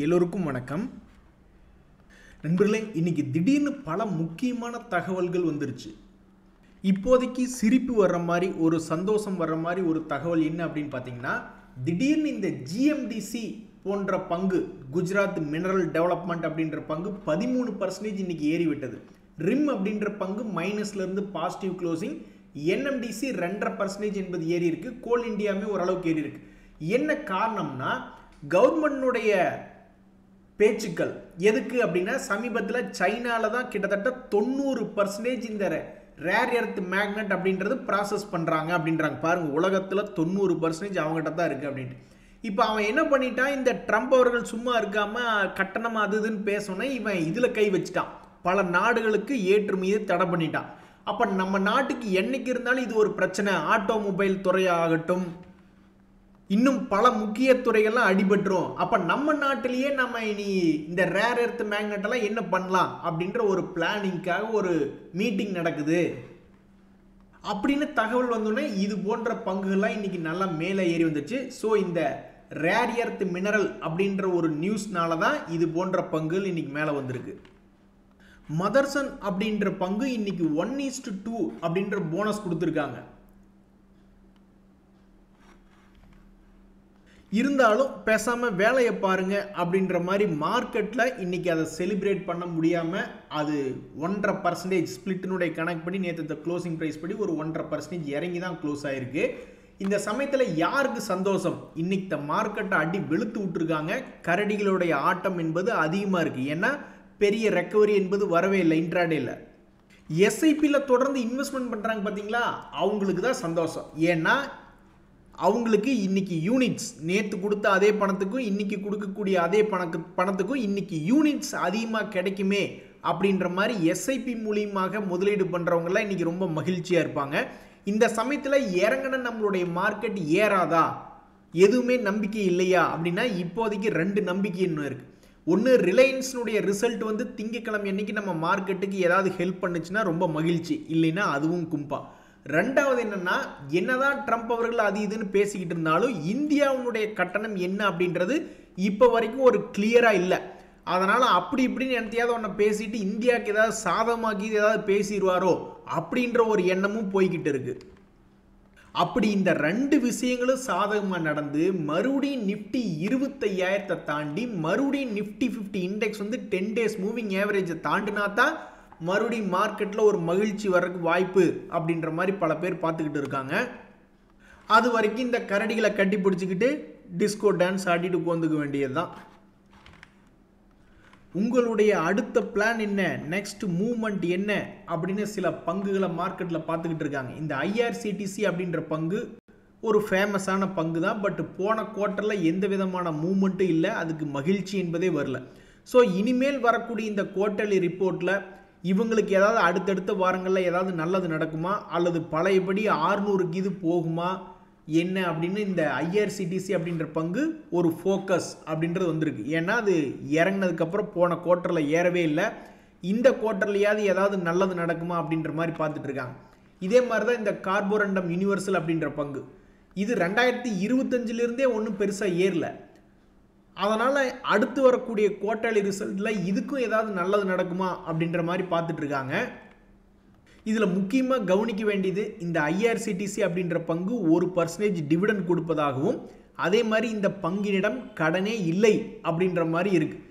எல்லோருக்கும் வணக்கம் நண்பர்களே. இன்னைக்கு திடீர்னு பல முக்கியமான தகவல்கள் வந்துருச்சு. இப்போதைக்கு சிரிப்பு வர்ற மாதிரி ஒரு சந்தோஷம் வர்ற மாதிரி ஒரு தகவல் என்ன அப்படின்னு பார்த்தீங்கன்னா, திடீர்னு இந்த ஜிஎம்டிசி போன்ற பங்கு, குஜராத் மினரல் டெவலப்மெண்ட் அப்படின்ற பங்கு 13% இன்னைக்கு ஏறிவிட்டது. ரிம் அப்படின்ற பங்கு மைனஸ்லேருந்து பாசிட்டிவ் க்ளோசிங். என்எம்டிசி 2.5% என்பது ஏறி இருக்கு. கோல் இந்தியாவுமே ஓரளவுக்கு ஏறி இருக்கு. என்ன காரணம்னா, கவர்மெண்ட்டுடைய பேச்சுக்கள் எதுக்கு அப்படின்னா, சமீபத்தில் சைனால தான் கிட்டத்தட்ட 90% இந்த ரேர் எர்த் மேக்னெட் அப்படின்றது ப்ராசஸ் பண்ணுறாங்க அப்படின்றாங்க. பாருங்க, உலகத்தில் 90% அவங்ககிட்ட தான் இருக்குது அப்படின்ட்டு. இப்போ அவன் என்ன பண்ணிட்டான், இந்த ட்ரம்ப் அவர்கள் சும்மா இருக்காம கட்டணம் அது இதுன்னு பேசணும்னா இவன் இதில் கை வச்சுட்டான். பல நாடுகளுக்கு ஏற்றுமதியை தடை பண்ணிட்டான். அப்போ நம்ம நாட்டுக்கு என்னைக்கு இருந்தாலும் இது ஒரு பிரச்சனை. ஆட்டோமொபைல் துறையாகட்டும், இன்னும் பல முக்கிய துறைகள்லாம் அடிபட்டுரும். அப்போ நம்ம நாட்டிலேயே நம்ம இனி இந்த ரேர் எர்த் மேக்னெட்டெல்லாம் என்ன பண்ணலாம் அப்படின்ற ஒரு பிளானிங்காக ஒரு மீட்டிங் நடக்குது அப்படின்னு தகவல் வந்தோடனே இது போன்ற பங்குகள்லாம் இன்னைக்கு நல்லா மேலே ஏறி வந்துச்சு. ஸோ இந்த ரேர் எர்த் மினரல் அப்படின்ற ஒரு நியூஸ்னால தான் இது போன்ற பங்குகள் இன்னைக்கு மேலே வந்திருக்கு. மதர்சன் அப்படின்ற பங்கு இன்னைக்கு 1:2 அப்படின்ற போனஸ் கொடுத்துருக்காங்க. இருந்தாலும் பேசாம வேலையை பாருங்க அப்படின்ற மாதிரி மார்க்கெட்டில் இன்னைக்கு அதை செலிப்ரேட் பண்ண முடியாமல் அது 1.5% ஸ்பிளிட்டினுடைய கணக்கு படி நேற்று க்ளோசிங் ப்ரைஸ் படி ஒரு 1.5% இறங்கி தான் க்ளோஸ் ஆயிருக்கு. இந்த சமயத்தில் யாருக்கு சந்தோஷம், இன்னைக்கு மார்க்கெட்டை அடி வெளுத்து விட்டுருக்காங்க. கரடிகளுடைய ஆட்டம் என்பது அதிகமாக இருக்குது. ஏன்னா பெரிய ரெக்கவரி என்பது வரவே இல்லை இன்ட்ராடேல. எஸ்ஐபியில் தொடர்ந்து இன்வெஸ்ட்மெண்ட் பண்ணுறாங்க பார்த்தீங்களா, அவங்களுக்கு தான் சந்தோஷம். ஏன்னா அவங்களுக்கு இன்னைக்கு யூனிட்ஸ் நேற்று கொடுத்த அதே பணத்துக்கும் இன்னைக்கு கொடுக்கக்கூடிய அதே பணத்துக்கும் இன்னைக்கு யூனிட்ஸ் அதிகமாக கிடைக்குமே அப்படின்ற மாதிரி எஸ்ஐபி மூலியமாக முதலீடு பண்ணுறவங்களாம் இன்னைக்கு ரொம்ப மகிழ்ச்சியாக இருப்பாங்க. இந்த சமயத்தில் இறங்கின நம்மளுடைய மார்க்கெட் ஏறாதா, எதுவுமே நம்பிக்கை இல்லையா அப்படின்னா, இப்போதைக்கு 2 நம்பிக்கை இன்னும் இருக்குது. ஒன்று, ரிலையன்ஸினுடைய ரிசல்ட் வந்து திங்கக்கிழமை அன்னைக்கு நம்ம மார்க்கெட்டுக்கு ஏதாவது ஹெல்ப் பண்ணுச்சுன்னா ரொம்ப மகிழ்ச்சி, இல்லைன்னா அதுவும் கும்பா. ரெண்டாவது என்னன்னா, என்னதான் ட்ரம்ப் அவர்கள் அது இதுன்னு பேசிக்கிட்டு இருந்தாலும் இந்தியாவுடைய கட்டணம் என்ன அப்படின்றது இப்போ வரைக்கும் ஒரு கிளியராக இல்லை. அதனால் அப்படி இப்படின்னு என்னத்தையாவது ஒன்று பேசிட்டு இந்தியாவுக்கு ஏதாவது சாதகமாக்கி ஏதாவது பேசிடுவாரோ அப்படின்ற ஒரு எண்ணமும் போய்கிட்டு இருக்கு. அப்படி இந்த 2 விஷயங்களும் சாதகமாக நடந்து மறுபடியும் நிஃப்டி 25,000 தாண்டி மறுபடியும் நிஃப்டி 50 இண்டெக்ஸ் வந்து 10 days மூவிங் ஆவரேஜை தாண்டினா தான் மறுபடியும் மார்க்கெட்டில் ஒரு மகிழ்ச்சி வர்றதுக்கு வாய்ப்பு அப்படின்ற மாதிரி பல பேர் பார்த்துக்கிட்டு இருக்காங்க. அது வரைக்கும் இந்த கரடிகளை கட்டி பிடிச்சிக்கிட்டு டிஸ்கோ டான்ஸ் ஆடிட்டு உட்காந்துக்க வேண்டியது தான். உங்களுடைய அடுத்த பிளான் என்ன, நெக்ஸ்ட் மூவ்மெண்ட் என்ன அப்படின்னு சில பங்குகளை மார்க்கெட்டில் பார்த்துக்கிட்டு இருக்காங்க. இந்த ஐஆர்சிடிசி அப்படின்ற பங்கு ஒரு ஃபேமஸான பங்கு தான். பட் போன குவார்ட்டரில் எந்த விதமான மூவ்மெண்ட்டும் இல்லை, அதுக்கு மகிழ்ச்சி என்பதே வரல. ஸோ இனிமேல் வரக்கூடிய இந்த குவார்ட்டர்லி ரிப்போர்ட்டில் இவங்களுக்கு ஏதாவது அடுத்தடுத்த வாரங்களில் ஏதாவது நல்லது நடக்குமா, அல்லது பழையபடி 600க்கு இது போகுமா என்ன அப்படின்னு இந்த ஐஆர்சிடிசி அப்படின்ற பங்கு ஒரு ஃபோக்கஸ் அப்படின்றது வந்திருக்கு. ஏன்னா அது இறங்கினதுக்கப்புறம் போன குவார்ட்டரில் ஏறவே இல்லை. இந்த குவார்ட்டர்லையாவது ஏதாவது நல்லது நடக்குமா அப்படின்ற மாதிரி பார்த்துட்டு இருக்காங்க. இதே மாதிரி தான் இந்த கார்போரண்டம் யூனிவர்சல் அப்படின்ற பங்கு, இது 2025லேருந்தே ஒன்றும் பெருசாக ஏறல. அதனால் அடுத்து வரக்கூடிய குவார்ட்டர்லி ரிசல்ட்டில் இதுக்கும் ஏதாவது நல்லது நடக்குமா அப்படின்ற மாதிரி பார்த்துட்டு இருக்காங்க. இதில் முக்கியமாக கவனிக்க வேண்டியது, இந்த ஐஆர்சிடிசி அப்படின்ற பங்கு 1% டிவிடெண்ட் கொடுப்பதாகவும், அதே மாதிரி இந்த பங்கினிடம் கடனே இல்லை அப்படின்ற மாதிரி இருக்குது.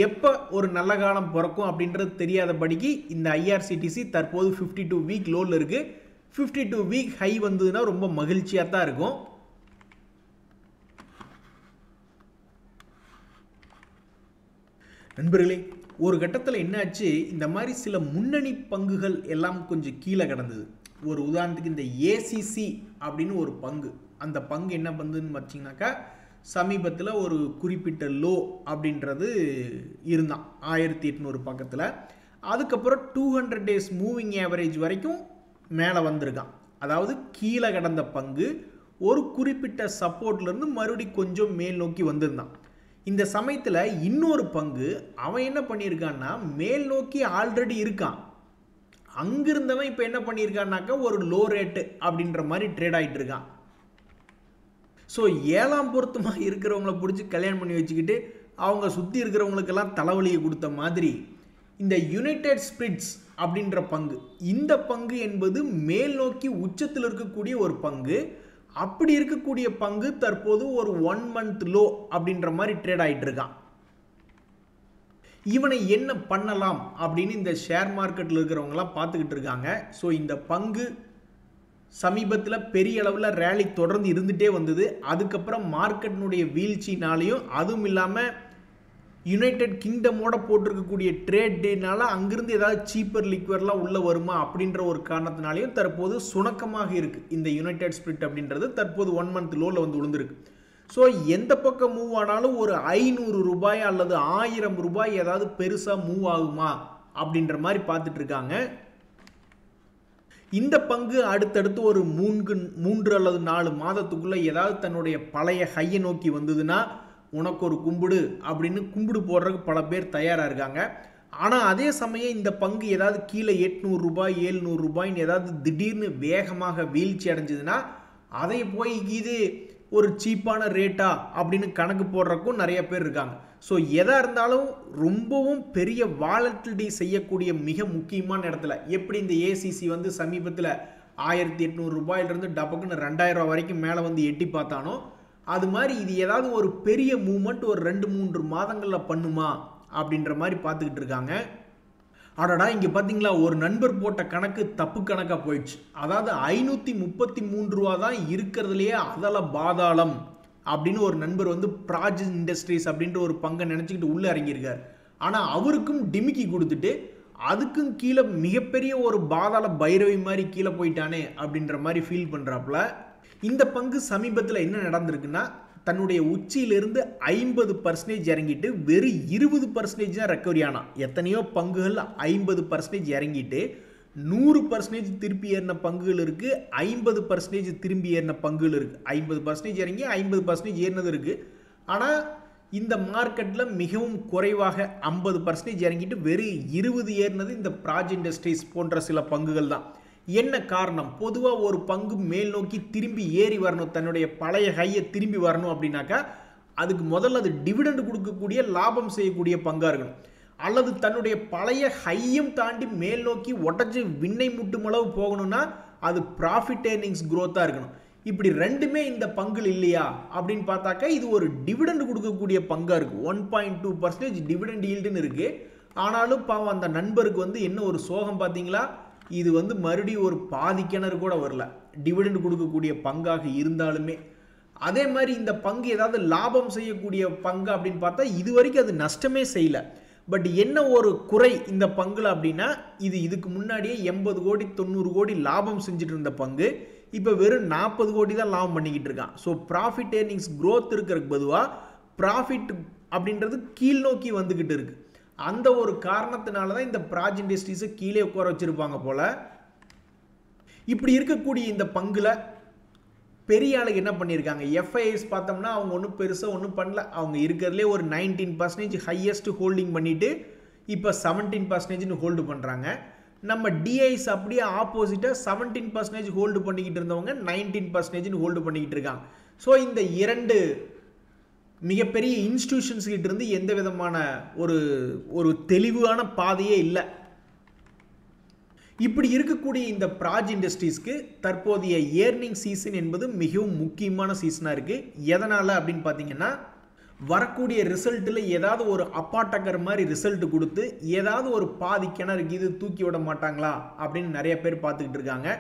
எப்போ ஒரு நல்ல காலம் பிறக்கும் அப்படின்றது தெரியாதபடிக்கு இந்த ஐஆர்சிடிசி தற்போது 52 வீக் லோவில் இருக்குது. 52 வீக் ஹை வந்ததுன்னா ரொம்ப மகிழ்ச்சியாக தான் இருக்கும். நண்பர்களே, ஒரு கட்டத்தில் என்னாச்சு, இந்த மாதிரி சில முன்னணி பங்குகள் எல்லாம் கொஞ்சம் கீழே கிடந்தது. ஒரு உதாரணத்துக்கு இந்த ஏசிசி அப்படின்னு ஒரு பங்கு, அந்த பங்கு என்ன பண்ணுதுன்னு வச்சிங்கனாக்கா, சமீபத்தில் ஒரு குறிப்பிட்ட லோ அப்படின்றது இருந்தான் 1800 பக்கத்தில். அதுக்கப்புறம் 200 days மூவிங் ஆவரேஜ் வரைக்கும் மேலே வந்திருக்கான். அதாவது கீழே கிடந்த பங்கு ஒரு குறிப்பிட்ட சப்போர்ட்லேருந்து மறுபடியும் கொஞ்சம் மேல் நோக்கி வந்திருந்தான். இந்த சமயத்தில் இன்னொரு பங்கு அவன் என்ன பண்ணியிருக்கான்னா, மேல் நோக்கி ஆல்ரெடி இருக்கான். அங்கிருந்தவன் இப்போ என்ன பண்ணியிருக்கான்னாக்கா ஒரு லோ ரேட்டு அப்படின்ற மாதிரி ட்ரேட் ஆகிட்டு இருக்கான். ஸோ 7ஆம் பொருத்தமாக இருக்கிறவங்கள பிடிச்சி கல்யாணம் பண்ணி வச்சுக்கிட்டு அவங்க சுற்றி இருக்கிறவங்களுக்கெல்லாம் தலைவலியை கொடுத்த மாதிரி இந்த யுனைடெட் ஸ்பிரிட்ஸ் அப்படின்ற பங்கு, இந்த பங்கு என்பது மேல் நோக்கி உச்சத்தில் இருக்கக்கூடிய ஒரு பங்கு. அப்படி இருக்கக்கூடிய பங்கு தற்போது ஒரு 1 month லோ அப்படின்ற மாதிரி ட்ரேட் ஆகிட்டு இருக்கான். இவனை என்ன பண்ணலாம் அப்படின்னு இந்த ஷேர் மார்க்கெட்டில் இருக்கிறவங்களாம் பார்த்துக்கிட்டு இருக்காங்க. ஸோ இந்த பங்கு சமீபத்தில் பெரிய அளவில் ரேலி தொடர்ந்து இருந்துகிட்டே வந்தது. அதுக்கப்புறம் மார்க்கெட்டினுடைய வீழ்ச்சினாலையும், அதுவும் இல்லாமல் யுனைடெட் கிங்டமோட போட்டிருக்கக்கூடிய ட்ரேட் டேனால அங்கிருந்து ஏதாவது சீப்பர் லிக்வர்லாம் உள்ளே வருமா அப்படின்ற ஒரு காரணத்தினாலையும் தற்போது சுணக்கமாக இருக்குது. இந்த யுனைடெட் ஸ்பிரிட் அப்படின்றது தற்போது 1 month லோவில் வந்து விழுந்திருக்கு. ஸோ எந்த பக்கம் மூவ் ஆனாலும் ஒரு 500 ரூபாய் அல்லது 1000 ரூபாய் ஏதாவது பெருசாக மூவ் ஆகுமா அப்படின்ற மாதிரி பார்த்துட்டு இருக்காங்க. இந்த பங்கு அடுத்தடுத்து ஒரு 3 அல்லது 4 மாதத்துக்குள்ளே ஏதாவது தன்னுடைய பழைய ஹையை நோக்கி வந்ததுன்னா உனக்கு ஒரு கும்பிடு அப்படின்னு கும்பிடு போடுறதுக்கு பல பேர் தயாராக இருக்காங்க. ஆனால் அதே சமயம் இந்த பங்கு ஏதாவது கீழே 800 ரூபாய் 700 ரூபாய்ன்னு ஏதாவது திடீர்னு வேகமாக வீழ்ச்சி அடைஞ்சதுன்னா அதை போய் இது ஒரு சீப்பான ரேட்டா அப்படின்னு கணக்கு போடுறக்கும் நிறைய பேர் இருக்காங்க. ஸோ எதாக இருந்தாலும் ரொம்பவும் பெரிய வாலட்டிலிட்டி செய்யக்கூடிய மிக முக்கியமான இடத்துல, எப்படி இந்த ஏசிசி வந்து சமீபத்தில் 1800 ரூபாயிலிருந்து டபக்குன்னு 2000 ரூபாய் வரைக்கும் மேலே வந்து எட்டி பார்த்தானோ, அது மாதிரி இது ஏதாவது ஒரு பெரிய மூவ்மெண்ட் ஒரு 2-3 மாதங்களில் பண்ணுமா அப்படின்ற மாதிரி பார்த்துக்கிட்டு இருக்காங்க. அடடா, இங்கே பார்த்தீங்களா, ஒரு நண்பர் போட்ட கணக்கு தப்பு கணக்காக போயிடுச்சு. அதாவது 533 ரூபா தான் இருக்கிறதுலையே அதல பாதாளம் அப்படின்னு ஒரு நண்பர் வந்து பிராஜ் இண்டஸ்ட்ரீஸ் அப்படின்ற ஒரு பங்கை நினச்சிக்கிட்டு உள்ளே இறங்கியிருக்கார். ஆனால் அவருக்கும் டிமிக்கி கொடுத்துட்டு அதுக்கும் கீழே மிகப்பெரிய ஒரு பாதாள பைரவி மாதிரி கீழே போயிட்டானே அப்படின்ற மாதிரி ஃபீல் பண்ணுறாப்புல. இந்த பங்கு சமீபத்தில் என்ன நடந்திருக்குன்னா, தன்னுடைய உச்சியிலிருந்து 50% இறங்கிட்டு வெறும் 20% தான் ரெக்கவரி ஆனா. எத்தனையோ பங்குகள் 50% இறங்கிட்டு 100% திருப்பி ஏறின பங்குகள் இருக்குது, 50% திரும்பி ஏறின பங்குகள் இருக்குது. 50% இறங்கி 50% ஏறினது இருக்குது. ஆனால் இந்த மார்க்கெட்டில் மிகவும் குறைவாக 50% இறங்கிட்டு வெறும் 20 ஏறினது இந்த பிராஜ் இண்டஸ்ட்ரீஸ் போன்ற சில பங்குகள் தான். என்ன காரணம்? பொதுவாக ஒரு பங்கு மேல் நோக்கி திரும்பி ஏறி வரணும், தன்னுடைய பழைய ஹையை திரும்பி வரணும் அப்படின்னாக்கா அதுக்கு முதல்ல அது டிவிடெண்ட் கொடுக்கக்கூடிய லாபம் செய்யக்கூடிய பங்காக இருக்கணும், அல்லது தன்னுடைய பழைய ஹையும் தாண்டி மேல் நோக்கி உடச்சி விண்ணை முட்டும் அளவு போகணும்னா அது ப்ராஃபிட் ஏர்னிங்ஸ் க்ரோத்தாக இருக்கணும். இப்படி ரெண்டுமே இந்த பங்குல இல்லையா அப்படின்னு பார்த்தாக்கா இது ஒரு டிவிடெண்ட் கொடுக்கக்கூடிய பங்காக இருக்குது. 1.2% டிவிடெண்ட் ஈல்டுன்னு இருக்குது. ஆனாலும் பாவம் அந்த நண்பருக்கு வந்து என்ன ஒரு சோகம் பார்த்தீங்களா, இது வந்து மறுபடியும் ஒரு பாதி கிணறு கூட வரல, டிவிடெண்ட் கொடுக்கக்கூடிய பங்காக இருந்தாலுமே. அதே மாதிரி இந்த பங்கு ஏதாவது லாபம் செய்யக்கூடிய பங்கு அப்படின்னு பார்த்தா இது வரைக்கும் அது நஷ்டமே செய்யலை. பட் என்ன ஒரு குறை இந்த பங்குல அப்படின்னா, இதுக்கு முன்னாடியே 80 கோடி 90 கோடி லாபம் செஞ்சுட்டு இருந்த பங்கு இப்போ வெறும் 40 கோடி தான் லாபம் பண்ணிக்கிட்டு இருக்கான். ஸோ ப்ராஃபிட் ஏர்னிங்ஸ் க்ரோத் இருக்கிறதுக்கு பொதுவாக ப்ராஃபிட் அப்படின்றது கீழ் நோக்கி வந்துக்கிட்டு இருக்கு. அந்த ஒரு காரணத்தினால தான் இந்த பிராஜ் இண்டஸ்ட்ரீஸை கீழே உட்கார வச்சிருப்பாங்க போல. இப்படி இருக்கக்கூடிய இந்த பங்குல பெரிய ஆளுக்கு என்ன பண்ணியிருக்காங்க, எஃப்ஐஎஸ் பார்த்தோம்னா அவங்க ஒன்றும் பெருசாக ஒன்றும் பண்ணல. அவங்க இருக்கிறதுலே ஒரு 19% ஹையஸ்ட் ஹோல்டிங் பண்ணிட்டு இப்போ 17% ஹோல்டு பண்ணுறாங்க. நம்ம டிஐஸ் அப்படியே ஆப்போசிட்டாக 17% ஹோல்டு பண்ணிக்கிட்டு இருந்தவங்க 19% ஹோல்டு பண்ணிக்கிட்டு இருக்காங்க. ஸோ இந்த இரண்டு மிகப்பெரிய இன்ஸ்டிடியூஷன்ஸ் கிட்ட இருந்து எந்த விதமான ஒரு தெளிவான பாதையே இல்லை. இப்படி இருக்கக்கூடிய இந்த பிராஜ் இண்டஸ்ட்ரீஸ்க்கு தற்போதைய ஏர்னிங் சீசன் என்பது மிகவும் முக்கியமான சீசனாக இருக்குது. எதனால் அப்படின்னு பார்த்தீங்கன்னா, வரக்கூடிய ரிசல்ட்டில் ஏதாவது ஒரு அப்பாட்டக்கர் மாதிரி ரிசல்ட் கொடுத்து ஏதாவது ஒரு பாதி கிணறுக்கு இது தூக்கி விட மாட்டாங்களா அப்படின்னு நிறைய பேர் பார்த்துக்கிட்டு இருக்காங்க.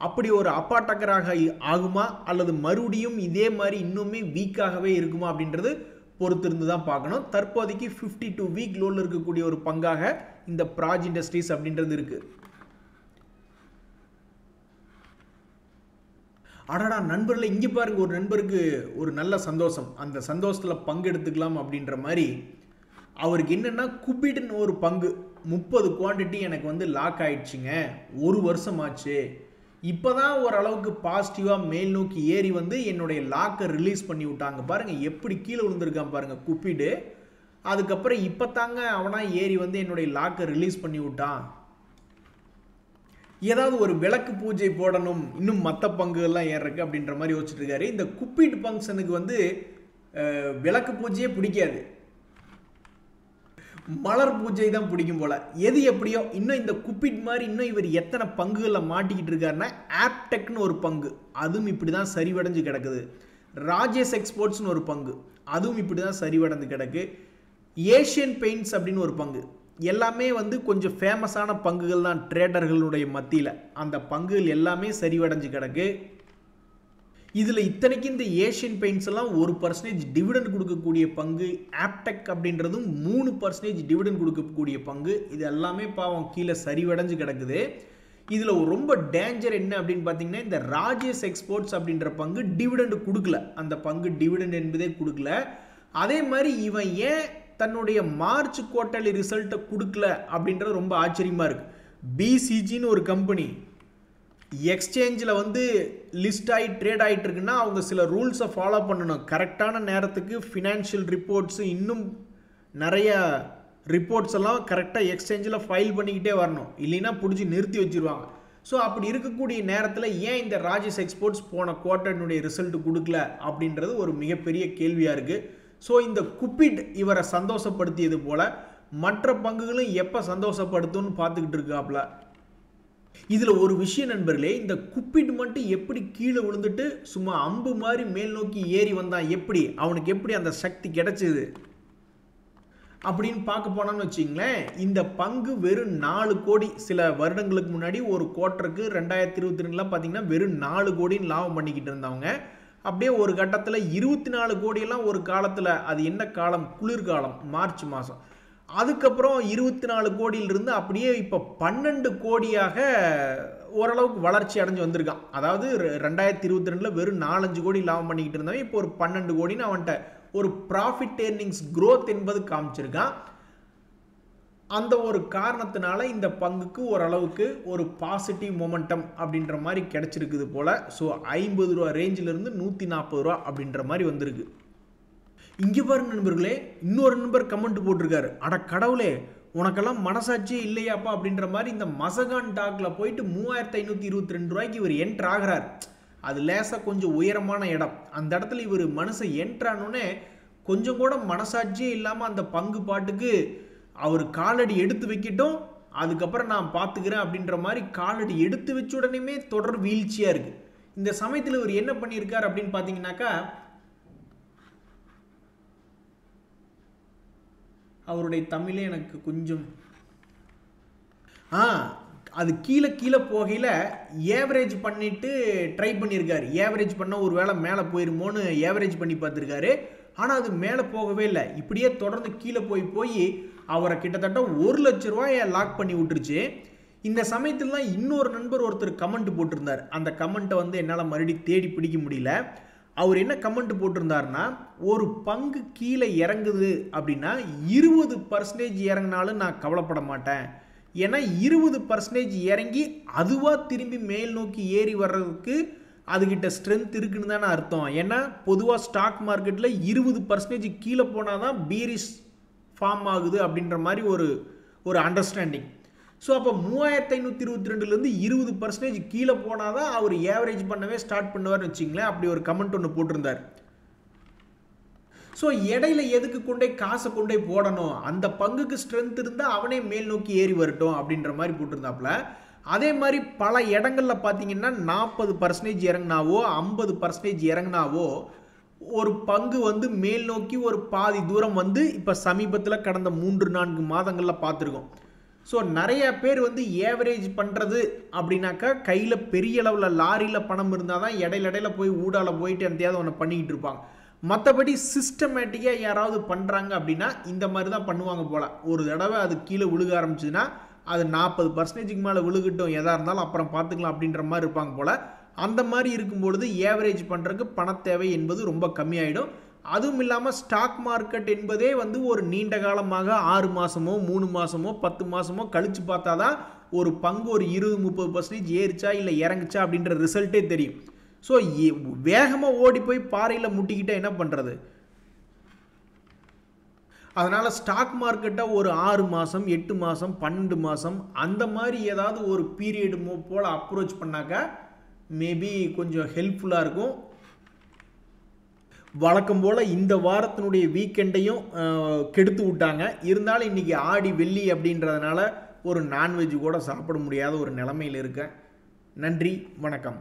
அப்படி ஒரு அப்பாட்டக்கராக ஆகுமா அல்லது மறுபடியும் இதே மாதிரி இன்னுமே வீக்காகவே இருக்குமா அப்படின்றது பொறுத்திருந்து தான் பார்க்கணும். தற்போதைக்கு 52 வீக் லோவில் இருக்கக்கூடிய ஒரு பங்காக இந்த பிராஜ் இண்டஸ்ட்ரீஸ் அப்படின்றது இருக்குது. அடடா நண்பர்களை இங்கே பாருங்க, ஒரு நண்பருக்கு ஒரு நல்ல சந்தோஷம், அந்த சந்தோஷத்தில் பங்கெடுத்துக்கலாம் அப்படின்ற மாதிரி அவருக்கு என்னென்னா, குபிட்னு ஒரு பங்கு 30 குவான்டிட்டி எனக்கு வந்து லாக் ஆயிடுச்சுங்க, 1 வருஷம் ஆச்சு, இப்போ தான் ஓரளவுக்கு பாசிட்டிவாக மேல் நோக்கி ஏறி வந்து என்னுடைய லாக்கை ரிலீஸ் பண்ணி விட்டாங்க. பாருங்கள் எப்படி கீழே விழுந்திருக்கான் பாருங்கள் குப்பிடு. அதுக்கப்புறம் இப்போ தாங்க அவனாக ஏறி வந்து என்னுடைய லாக்கை ரிலீஸ் பண்ணி விட்டான். ஏதாவது ஒரு விளக்கு பூஜை போடணும், இன்னும் மற்ற பங்குகள்லாம் ஏறக்கு அப்படின்ற மாதிரி யோசிச்சுட்டு இருக்காரு. இந்த குப்பிட் ஃபங்க்ஷனுக்கு வந்து விளக்கு பூஜையே பிடிக்காது. மலர் பூஜை தான் பிடிக்கும் போல. எது எப்படியோ இன்னும் இந்த குப்பிட் மாதிரி இன்னும் இவர் எத்தனை பங்குகளில் மாட்டிக்கிட்டு இருக்காருன்னா, ஆப்டெக்னு ஒரு பங்கு அதுவும் இப்படி தான் சரிவடைஞ்சு கிடக்குது. ராஜேஷ் எக்ஸ்போர்ட்ஸ்னு ஒரு பங்கு அதுவும் இப்படி தான் சரிவடைந்து கிடக்கு. ஏஷியன் பெயிண்ட்ஸ் அப்படின்னு ஒரு பங்கு, எல்லாமே வந்து கொஞ்சம் ஃபேமஸான பங்குகள் தான் ட்ரேடர்களுடைய மத்தியில். அந்த பங்குகள் எல்லாமே சரிவடைஞ்சு கிடக்கு. இதில் இத்தனைக்கு இந்த ஏஷியன் பெயிண்ட்ஸ் எல்லாம் 1% டிவிடெண்ட் கொடுக்கக்கூடிய பங்கு, ஆப்டெக் அப்படின்றதும் 3% டிவிடெண்ட் கொடுக்கக்கூடிய பங்கு. இது எல்லாமே பாவம் கீழே சரிவடைஞ்சு கிடக்குது. இதில் ரொம்ப டேஞ்சர் என்ன அப்படின்னு பார்த்தீங்கன்னா, இந்த ராஜேஷ் எக்ஸ்போர்ட்ஸ் அப்படின்ற பங்கு டிவிடெண்ட் கொடுக்கல. அந்த பங்கு டிவிடெண்ட் என்பதே கொடுக்கல. அதே மாதிரி இவன் ஏன் தன்னுடைய மார்ச் குவார்ட்டர்லி ரிசல்ட்டை கொடுக்கல அப்படின்றது ரொம்ப ஆச்சரியமாக இருக்குது. பிசிஜின்னு ஒரு கம்பெனி எக்ஸ்சேஞ்சில் வந்து லிஸ்ட் ஆகி ட்ரேட் ஆகிட்டு இருக்குன்னா அவங்க சில ரூல்ஸை ஃபாலோ பண்ணணும். கரெக்டான நேரத்துக்கு ஃபினான்ஷியல் ரிப்போர்ட்ஸு இன்னும் நிறைய ரிப்போர்ட்ஸ் எல்லாம் கரெக்டாக எக்ஸ்சேஞ்சில் ஃபைல் பண்ணிக்கிட்டே வரணும், இல்லைன்னா பிடிச்சி நிறுத்தி வச்சுருவாங்க. ஸோ அப்படி இருக்கக்கூடிய நேரத்தில் ஏன் இந்த ராஜேஷ் எக்ஸ்போர்ட்ஸ் போன குவார்ட்டர்னுடைய ரிசல்ட் கொடுக்கல அப்படின்றது ஒரு மிகப்பெரிய கேள்வியாக இருக்குது. ஸோ இந்த குப்பிட் இவரை சந்தோஷப்படுத்தியது போல் மற்ற பங்குகளும் எப்போ சந்தோஷப்படுத்தும்னு பார்த்துக்கிட்டு இருக்காப்புல. இதில் ஒரு விஷயம் நண்பர்களே, இந்த குப்பிட் மட்டும் எப்படி கீழே விழுந்துட்டு சும்மா அம்பு மாதிரி மேல் நோக்கி ஏறி வந்தான், எப்படி அவனுக்கு எப்படி அந்த சக்தி கிடைச்சது அப்படின்னு பார்க்க போனோம்னு வச்சிங்களேன். இந்த பங்கு வெறும் 4 கோடி சில வருடங்களுக்கு முன்னாடி ஒரு குவார்ட்டருக்கு 2022 பார்த்தீங்கன்னா வெறும் 4 கோடின்னு லாபம் பண்ணிக்கிட்டு இருந்தவங்க அப்படியே ஒரு கட்டத்தில் 24 கோடியெல்லாம் ஒரு காலத்தில், அது என்ன காலம், குளிர்காலம், மார்ச் மாதம். அதுக்கப்புறம் 24 கோடியிலிருந்து அப்படியே இப்போ 12 கோடியாக ஓரளவுக்கு வளர்ச்சி அடைஞ்சு வந்திருக்கான். அதாவது 2022 வெறும் 4-5 கோடி லாபம் பண்ணிக்கிட்டு இருந்தவன் இப்போ ஒரு 12 கோடின்னு அவன்கிட்ட ஒரு ப்ராஃபிட் ஏர்னிங்ஸ் growth என்பது காமிச்சிருக்கான். அந்த ஒரு காரணத்தினால இந்த பங்குக்கு ஓரளவுக்கு ஒரு பாசிட்டிவ் மொமெண்டம் அப்படின்ற மாதிரி கிடைச்சிருக்குது போல. ஸோ 50 ரூபா ரேஞ்சிலிருந்து 140 ரூபா அப்படின்ற மாதிரி வந்திருக்கு. இங்கே பாருங்க நண்பர்களே, இன்னொரு நண்பர் கமெண்ட் போட்டிருக்காரு, அட கடவுளே உனக்கெல்லாம் மனசாட்சியே இல்லையாப்பா அப்படின்ற மாதிரி. இந்த மசகான் டாக்ல போயிட்டு 3522 ரூபாய்க்கு இவர் என்ட்ரு ஆகிறார். அது லேசாக கொஞ்சம் உயரமான இடம். அந்த இடத்துல இவர் மனுஷன் என்ட்ரானோடனே கொஞ்சம் கூட மனசாட்சியே இல்லாமல் அந்த பங்கு பாட்டுக்கு அவர் காலடி எடுத்து வைக்கட்டும், அதுக்கப்புறம் நான் பார்த்துக்கிறேன் அப்படின்ற மாதிரி காலடி எடுத்து வச்ச உடனேமே தொடர் வீழ்ச்சியாக இருக்குது. இந்த சமயத்தில் இவர் என்ன பண்ணியிருக்கார் அப்படின்னு பார்த்தீங்கன்னாக்கா, அவருடைய தமிழே எனக்கு கொஞ்சம் அது கீழே கீழே போகையில் ஏவரேஜ் பண்ணிட்டு ட்ரை பண்ணியிருக்காரு. ஏவரேஜ் பண்ண ஒரு வேளை மேலே போயிருமோன்னு ஏவரேஜ் பண்ணி பார்த்துருக்காரு. ஆனால் அது மேலே போகவே இல்லை. இப்படியே தொடர்ந்து கீழே போய் அவரை கிட்டத்தட்ட 1 லட்ச ரூபாயை லாக் பண்ணி விட்டுருச்சு. இந்த சமயத்தில் தான் இன்னொரு நண்பர் ஒருத்தர் கமெண்ட் போட்டிருந்தார். அந்த கமெண்ட்டை வந்து என்னால் மறுபடியும் தேடி பிடிக்க முடியல. அவர் என்ன கமெண்ட் போட்டிருந்தாருன்னா, ஒரு பங்கு கீழே இறங்குது அப்படின்னா 20% இறங்கினாலும் நான் கவலைப்பட மாட்டேன். ஏன்னா 20% இறங்கி அதுவாக திரும்பி மேல் நோக்கி ஏறி வர்றதுக்கு அதுகிட்ட ஸ்ட்ரென்த் இருக்குன்னு தானே அர்த்தம். ஏன்னா பொதுவாக ஸ்டாக் மார்க்கெட்டில் 20% கீழே போனால் தான் பீரிஷ் ஃபார்ம் ஆகுது அப்படின்ற மாதிரி ஒரு அண்டர்ஸ்டாண்டிங். ஸோ அப்போ 3522லேருந்து 20% கீழே போனால் தான் அவர் ஏவரேஜ் பண்ணவே ஸ்டார்ட் பண்ணுவார்னு வச்சிங்களேன். அப்படி ஒரு கமெண்ட் ஒன்று போட்டிருந்தார். ஸோ இடையில எதுக்கு கொண்டே காசை கொண்டே போடணும், அந்த பங்குக்கு ஸ்ட்ரென்த் இருந்தால் அவனே மேல் நோக்கி ஏறி வரட்டும் அப்படின்ற மாதிரி போட்டிருந்தாப்புல. அதே மாதிரி பல இடங்களில் பார்த்தீங்கன்னா 40% இறங்கினாவோ 50% இறங்கினாவோ ஒரு பங்கு வந்து மேல் நோக்கி ஒரு பாதி தூரம் வந்து இப்போ சமீபத்தில் கடந்த 3-4 மாதங்களில் பார்த்துருக்கோம். ஸோ நிறைய பேர் வந்து ஏவரேஜ் பண்ணுறது அப்படின்னாக்கா கையில் பெரிய அளவில் லாரியில் பணம் இருந்தால் தான் இடையில போய் ஊடால போயிட்டு எந்தையாவது ஒன்று பண்ணிக்கிட்டு இருப்பாங்க. மற்றபடி சிஸ்டமேட்டிக்காக யாராவது பண்ணுறாங்க அப்படின்னா இந்த மாதிரி தான் பண்ணுவாங்க போல். ஒரு தடவை அது கீழே விழுக ஆரம்பிச்சுன்னா அது 40%க்கு மேலே விழுகட்டும், எதாக இருந்தாலும் அப்புறம் பார்த்துக்கலாம் அப்படின்ற மாதிரி இருப்பாங்க போல். அந்த மாதிரி இருக்கும்பொழுது ஏவரேஜ் பண்ணுறதுக்கு பண தேவை என்பது ரொம்ப கம்மியாயிடும். அதுவும் இல்லாமல் ஸ்டாக் மார்க்கெட் என்பதே வந்து ஒரு நீண்ட காலமாக 6 மாதமோ 3 மாதமோ 10 மாதமோ கழித்து பார்த்தா தான் ஒரு பங்கு ஒரு 20-30% ஏறிச்சா இல்லை இறங்குச்சா அப்படின்ற ரிசல்ட்டே தெரியும். ஸோ வேகமாக ஓடி போய் பாறையில் முட்டிக்கிட்டால் என்ன பண்ணுறது? அதனால் ஸ்டாக் மார்க்கெட்டை ஒரு 6 மாதம் 8 மாதம் 12 மாதம் அந்த மாதிரி ஏதாவது ஒரு பீரியடு போல் அப்ரோச் பண்ணாக்கா மேபி கொஞ்சம் ஹெல்ப்ஃபுல்லாக இருக்கும். வழக்கம் போல் இந்த வாரத்தினுடைய வீக்கெண்டையும் கெடுத்து விட்டாங்க. இருந்தாலும் இன்றைக்கி ஆடி வெள்ளி அப்படின்றதுனால ஒரு நான்வெஜ் கூட சாப்பிட முடியாத ஒரு நிலைமையில் இருக்கேன். நன்றி, வணக்கம்.